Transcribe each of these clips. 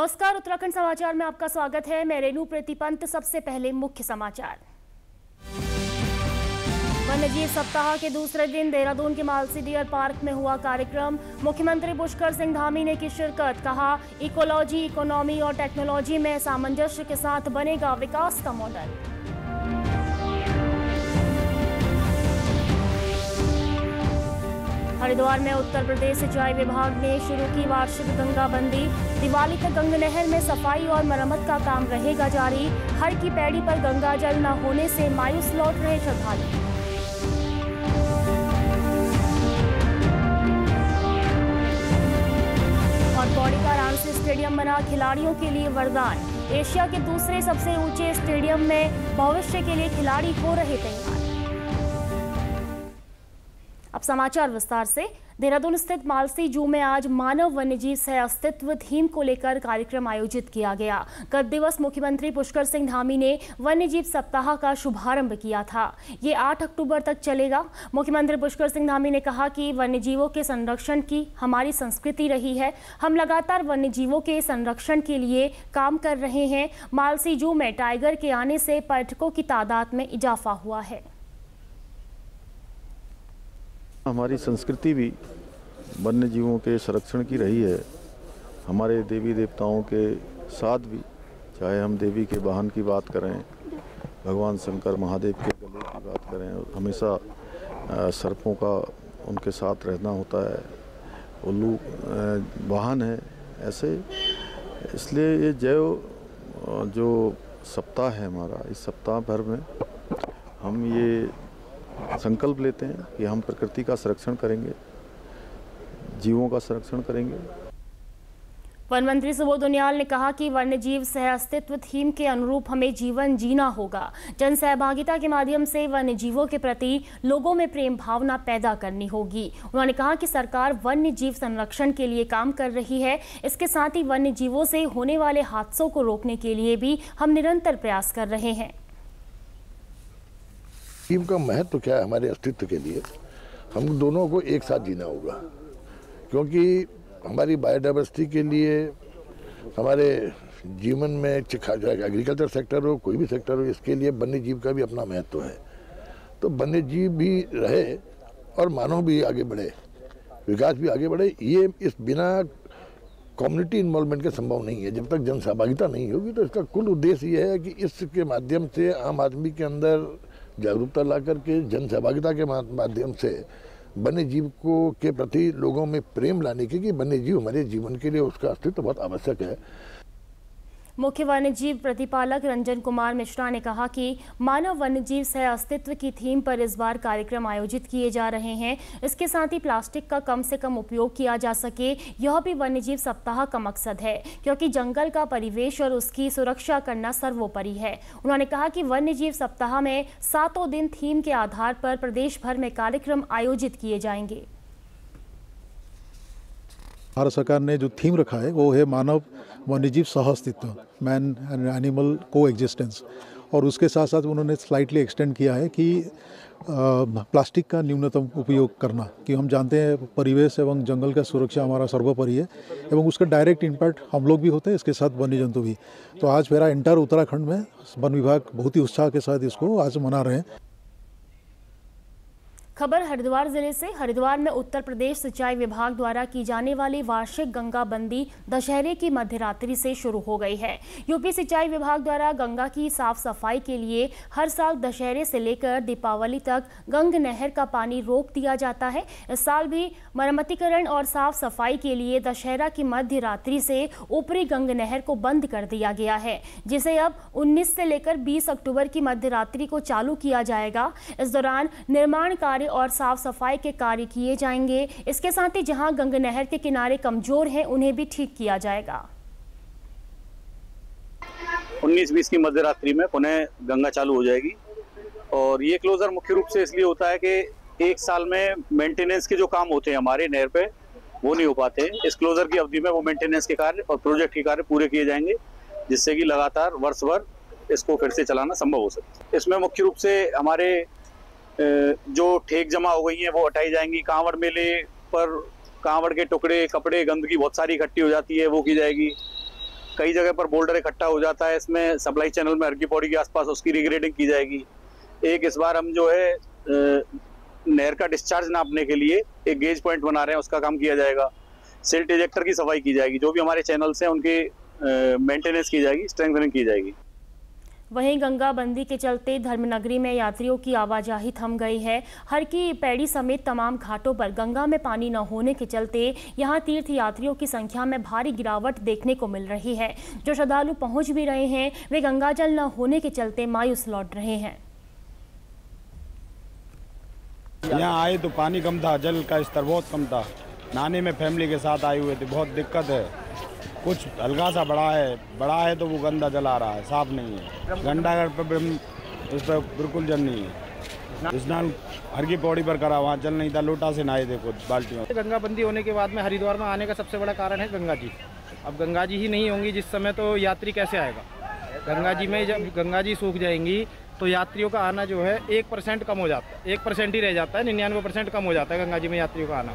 नमस्कार, उत्तराखंड समाचार में आपका स्वागत है। मैं रेणु प्रतिपंत। सबसे पहले मुख्य समाचार। वन्यजीव सप्ताह के दूसरे दिन देहरादून के मालसी डियर पार्क में हुआ कार्यक्रम। मुख्यमंत्री पुष्कर सिंह धामी ने की शिरकत। कहा, इकोलॉजी, इकोनॉमी और टेक्नोलॉजी में सामंजस्य के साथ बनेगा विकास का मॉडल। हरिद्वार में उत्तर प्रदेश सिंचाई विभाग ने शुरू की वार्षिक गंगा बंदी। दिवाली तक गंगा नहर में सफाई और मरम्मत का काम रहेगा जारी। हर की पैड़ी पर गंगा जल न होने से मायूस लौट रहे श्रद्धालु। और पौड़ी का रामसी स्टेडियम बना खिलाड़ियों के लिए वरदान। एशिया के दूसरे सबसे ऊंचे स्टेडियम में भविष्य के लिए खिलाड़ी हो रहे तैयार। अब समाचार विस्तार से। देहरादून स्थित मालसी जू में आज मानव वन्यजीव सह अस्तित्व थीम को लेकर कार्यक्रम आयोजित किया गया। गत दिवस मुख्यमंत्री पुष्कर सिंह धामी ने वन्यजीव सप्ताह का शुभारंभ किया था। ये 8 अक्टूबर तक चलेगा। मुख्यमंत्री पुष्कर सिंह धामी ने कहा कि वन्यजीवों के संरक्षण की हमारी संस्कृति रही है। हम लगातार वन्यजीवों के संरक्षण के लिए काम कर रहे हैं। मालसी जू में टाइगर के आने से पर्यटकों की तादाद में इजाफा हुआ है। हमारी संस्कृति भी वन्य जीवों के संरक्षण की रही है। हमारे देवी देवताओं के साथ भी, चाहे हम देवी के वाहन की बात करें, भगवान शंकर महादेव के गले की बात करें, हमेशा सर्पों का उनके साथ रहना होता है। उल्लू वाहन है ऐसे। इसलिए ये जो सप्ताह है हमारा, इस सप्ताह भर में हम ये संकल्प लेते हैं कि हम प्रकृति का संरक्षण करेंगे, जीवों का संरक्षण करेंगे। वन मंत्री सुबोध उनियाल ने कहा कि वन्यजीव सह अस्तित्व थीम के अनुरूप हमें जीवन जीना होगा। जन सहभागिता के माध्यम से वन्यजीवों के प्रति लोगों में प्रेम भावना पैदा करनी होगी। उन्होंने कहा कि सरकार वन्यजीव संरक्षण के लिए काम कर रही है। इसके साथ ही वन्यजीवों से होने वाले हादसों को रोकने के लिए भी हम निरंतर प्रयास कर रहे हैं। थीम का महत्व क्या है हमारे अस्तित्व के लिए? हम दोनों को एक साथ जीना होगा, क्योंकि हमारी बायोडाइवर्सिटी के लिए, हमारे जीवन में, एग्रीकल्चर सेक्टर हो, कोई भी सेक्टर हो, इसके लिए वन्य जीव का भी अपना महत्व है। तो वन्य जीव भी रहे और मानव भी आगे बढ़े, विकास भी आगे बढ़े। ये इस बिना कम्युनिटी इन्वॉल्वमेंट के संभव नहीं है। जब तक जन सहभागिता नहीं होगी तो इसका कुल उद्देश्य ये है कि इसके माध्यम से आम आदमी के अंदर जागरूकता ला करके, जन सहभागिता के माध्यम से वन्य जीव को के प्रति लोगों में प्रेम लाने की, कि वन्य जीव हमारे जीवन के लिए उसका अस्तित्व बहुत आवश्यक है। मुख्य वन्यजीव प्रतिपालक रंजन कुमार मिश्रा ने कहा कि मानव वन्यजीव सह अस्तित्व की थीम पर इस बार कार्यक्रम आयोजित किए जा रहे हैं। इसके साथ ही प्लास्टिक का कम से कम उपयोग किया जा सके, यह भी वन्यजीव सप्ताह का मकसद है, क्योंकि जंगल का परिवेश और उसकी सुरक्षा करना सर्वोपरि है। उन्होंने कहा कि वन्यजीव सप्ताह में 7 दिन थीम के आधार पर प्रदेश भर में कार्यक्रम आयोजित किए जाएंगे। भारत सरकार ने जो थीम रखा है वो है मानव वन्यजीव सह अस्तित्व, मैन एंड एनिमल को एग्जिस्टेंस। और उसके साथ साथ उन्होंने स्लाइटली एक्सटेंड किया है कि प्लास्टिक का न्यूनतम उपयोग करना, कि हम जानते हैं परिवेश एवं जंगल का सुरक्षा हमारा सर्वोपरि है एवं उसका डायरेक्ट इम्पैक्ट हम लोग भी होते हैं, इसके साथ वन्य जंतु भी। तो आज मेरा एंटायर उत्तराखंड में वन विभाग बहुत ही उत्साह के साथ इसको आज मना रहे हैं। खबर हरिद्वार जिले से। हरिद्वार में उत्तर प्रदेश सिंचाई विभाग द्वारा की जाने वाली वार्षिक गंगा बंदी दशहरे की मध्यरात्रि से शुरू हो गई है। यूपी सिंचाई विभाग द्वारा गंगा की साफ सफाई के लिए हर साल दशहरे से लेकर दीपावली तक गंगा नहर का पानी रोक दिया जाता है। इस साल भी मरम्मतीकरण और साफ सफाई के लिए दशहरा की मध्य रात्रि से ऊपरी गंगा नहर को बंद कर दिया गया है, जिसे अब 19 से लेकर 20 अक्टूबर की मध्य रात्रि को चालू किया जाएगा। इस दौरान निर्माण कार्य और साफ सफाई के कार्य किए जाएंगे। इसके साथ ही जहां गंगा नहर के किनारे कमजोर हैं उन्हें भी ठीक किया जाएगा। 19-20 की मध्यरात्रि में पुनः गंगा चालू हो जाएगी। और ये क्लोजर मुख्य रूप से इसलिए होता है कि एक साल में मेंटेनेंस के जो काम होते हैं हमारे नहर पे वो नहीं हो पाते। इस क्लोजर की अवधि में वो मेंटेनेंस के कार्य और प्रोजेक्ट के कार्य पूरे किए जाएंगे, जिससे कि लगातार वर्ष भर इसको फिर से चलाना संभव हो सके। इसमें मुख्य रूप से हमारे जो ठेक जमा हो गई हैं वो हटाई जाएंगी। कांवड़ मेले पर कांवड़ के टुकड़े, कपड़े, गंदगी बहुत सारी इकट्ठी हो जाती है, वो की जाएगी। कई जगह पर बोल्डर इकट्ठा हो जाता है, इसमें सप्लाई चैनल में हर की पौड़ी के आसपास उसकी रिग्रेडिंग की जाएगी। एक इस बार हम जो है नहर का डिस्चार्ज नापने के लिए एक गेज पॉइंट बना रहे हैं, उसका काम किया जाएगा। सिल्ट इजेक्टर की सफाई की जाएगी, जो भी हमारे चैनल्स हैं उनकी मेंटेनेंस की जाएगी, स्ट्रेंथनिंग की जाएगी। वहीं गंगा बंदी के चलते धर्मनगरी में यात्रियों की आवाजाही थम गई है। हर की पैड़ी समेत तमाम घाटों पर गंगा में पानी न होने के चलते यहां तीर्थ यात्रियों की संख्या में भारी गिरावट देखने को मिल रही है। जो श्रद्धालु पहुंच भी रहे हैं वे गंगाजल न होने के चलते मायूस लौट रहे हैं। यहाँ आए तो पानी कम था, जल का स्तर बहुत कम था। नहाने में फैमिली के साथ आए हुए थे, बहुत दिक्कत है। कुछ हल्का सा बड़ा है तो वो गंदा जल आ रहा है, साफ नहीं है। घंटाघर पर इस पर बिल्कुल जल नहीं है। स्नान हर की पौड़ी पर करा, वहाँ जल नहीं था, लोटा से नहाए थे खुद बाल्टियों। गंगा बंदी होने के बाद में हरिद्वार में आने का सबसे बड़ा कारण है गंगा जी। अब गंगा जी ही नहीं होंगी जिस समय तो यात्री कैसे आएगा। गंगा जी में जब गंगा जी सूख जाएंगी तो यात्रियों का आना जो है 1% कम हो जाता है, 1% ही रह जाता है, 99% कम हो जाता है गंगा जी में यात्रियों का आना।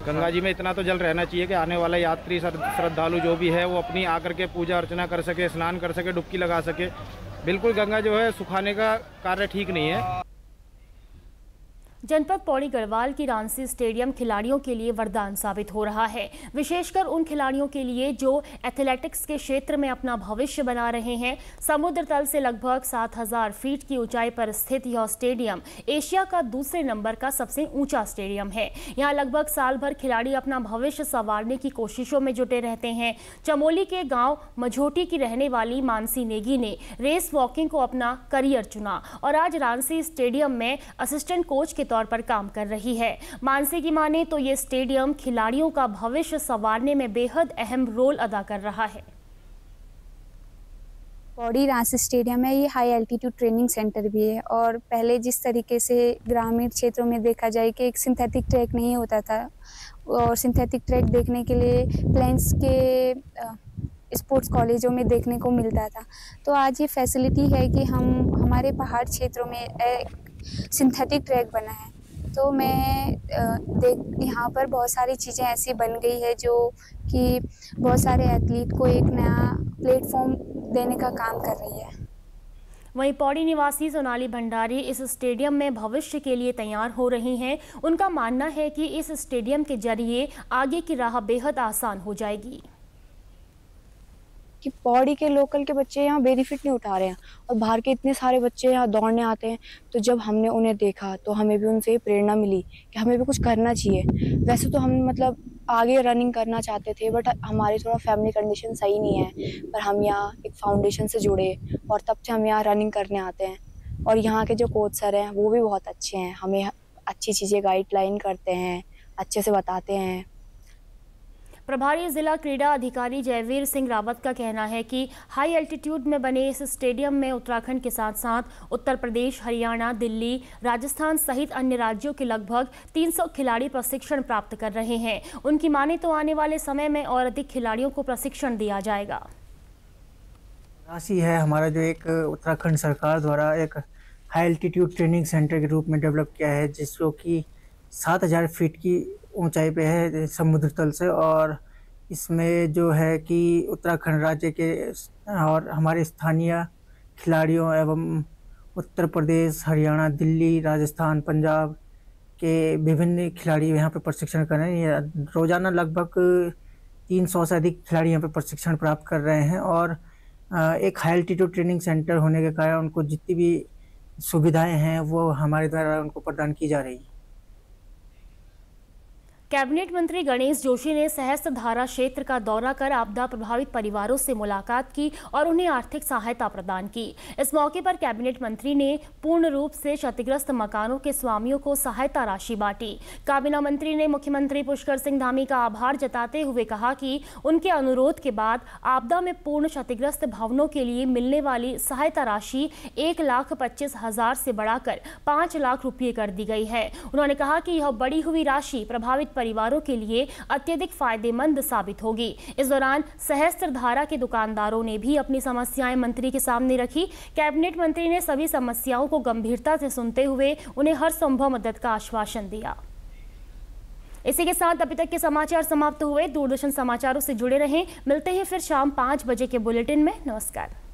गंगा जी में इतना तो जल रहना चाहिए कि आने वाला यात्री श्रद्धालु जो भी है वो अपनी आकर के पूजा अर्चना कर सके, स्नान कर सके, डुबकी लगा सके। बिल्कुल गंगा जो है सुखाने का कार्य ठीक नहीं है। जनपद पौड़ी गढ़वाल की रांसी स्टेडियम खिलाड़ियों के लिए वरदान साबित हो रहा है, विशेषकर उन खिलाड़ियों के लिए जो एथलेटिक्स के क्षेत्र में अपना भविष्य बना रहे हैं। समुद्र तल से लगभग 7000 फीट की ऊंचाई पर स्थित यह स्टेडियम एशिया का दूसरे नंबर का सबसे ऊंचा स्टेडियम है। यहां लगभग साल भर खिलाड़ी अपना भविष्य संवारने की कोशिशों में जुटे रहते हैं। चमोली के गाँव मझोटी की रहने वाली मानसी नेगी ने रेस वॉकिंग को अपना करियर चुना और आज रांसी स्टेडियम में असिस्टेंट कोच के तौर पर काम कर रही है। मानसी की माने तो ये स्टेडियम खिलाड़ियों का भविष्य संवारने में बेहद अहम रोल अदा कर रहा है। पौड़ी रांसी स्टेडियम है, ये हाई एल्टीट्यूड ट्रेनिंग सेंटर भी है। और पहले जिस तरीके से ग्रामीण क्षेत्रों में देखा जाए कि एक सिंथेटिक ट्रैक नहीं होता था और सिंथेटिक ट्रैक देखने के लिए प्लेन्स के स्पोर्ट्स कॉलेजों में देखने को मिलता था, तो आज ये फैसिलिटी है कि हमारे पहाड़ क्षेत्रों में एक सिंथेटिक ट्रैक बना है। तो मैं यहाँ पर बहुत सारी चीज़ें ऐसी बन गई है जो कि बहुत सारे एथलीट को एक नया प्लेटफॉर्म देने का काम कर रही है। वहीं पौड़ी निवासी सोनाली भंडारी इस स्टेडियम में भविष्य के लिए तैयार हो रही हैं। उनका मानना है कि इस स्टेडियम के जरिए आगे की राह बेहद आसान हो जाएगी। कि पौड़ी के लोकल के बच्चे यहाँ बेनिफिट नहीं उठा रहे हैं और बाहर के इतने सारे बच्चे यहाँ दौड़ने आते हैं, तो जब हमने उन्हें देखा तो हमें भी उनसे प्रेरणा मिली कि हमें भी कुछ करना चाहिए। वैसे तो हम मतलब आगे रनिंग करना चाहते थे, बट हमारी थोड़ा फैमिली कंडीशन सही नहीं है, पर हम यहाँ एक फाउंडेशन से जुड़े और तब से हम यहाँ रनिंग करने आते हैं। और यहाँ के जो कोच सर हैं वो भी बहुत अच्छे हैं, हमें अच्छी चीज़ें गाइडलाइन करते हैं, अच्छे से बताते हैं। प्रभारी जिला क्रीड़ा अधिकारी जयवीर सिंह रावत का कहना है कि हाई एल्टीट्यूड में बने इस स्टेडियम में उत्तराखंड के साथ साथ उत्तर प्रदेश, हरियाणा, दिल्ली, राजस्थान सहित अन्य राज्यों के लगभग 300 खिलाड़ी प्रशिक्षण प्राप्त कर रहे हैं। उनकी माने तो आने वाले समय में और अधिक खिलाड़ियों को प्रशिक्षण दिया जाएगा। राशि है हमारा जो एक उत्तराखंड सरकार द्वारा एक हाई एल्टीट्यूड ट्रेनिंग सेंटर के रूप में डेवलप किया है, जिसको कि 7000 फीट की ऊंचाई पे है समुद्र तल से। और इसमें जो है कि उत्तराखंड राज्य के और हमारे स्थानीय खिलाड़ियों एवं उत्तर प्रदेश, हरियाणा, दिल्ली, राजस्थान, पंजाब के विभिन्न खिलाड़ी यहाँ पे प्रशिक्षण कर रहे हैं। रोज़ाना लगभग 300 से अधिक खिलाड़ी यहाँ पे प्रशिक्षण प्राप्त कर रहे हैं। और एक हाई एल्टीट्यूड ट्रेनिंग सेंटर होने के कारण उनको जितनी भी सुविधाएं हैं वो हमारे द्वारा उनको प्रदान की जा रही है। कैबिनेट मंत्री गणेश जोशी ने सहस्त्रधारा क्षेत्र का दौरा कर आपदा प्रभावित परिवारों से मुलाकात की और उन्हें आर्थिक सहायता प्रदान की। इस मौके पर कैबिनेट मंत्री ने पूर्ण रूप से क्षतिग्रस्त मकानों के स्वामियों को सहायता राशि बांटी। काबीना मंत्री ने मुख्यमंत्री पुष्कर सिंह धामी का आभार जताते हुए कहा कि उनके अनुरोध के बाद आपदा में पूर्ण क्षतिग्रस्त भवनों के लिए मिलने वाली सहायता राशि 1,25,000 से बढ़ाकर 5 लाख रुपये कर दी गई है। उन्होंने कहा कि यह बढ़ी हुई राशि प्रभावित परिवारों के लिए अत्यधिक फायदेमंद साबित होगी। इस दौरान सहस्त्रधारा के दुकानदारों ने भी अपनी समस्याएं मंत्री के सामने रखी। कैबिनेट मंत्री ने सभी समस्याओं को गंभीरता से सुनते हुए उन्हें हर संभव मदद का आश्वासन दिया। इसी के साथ अभी तक के समाचार समाप्त हुए। दूरदर्शन समाचारों से जुड़े रहें। मिलते हैं फिर शाम 5 बजे के बुलेटिन में। नमस्कार।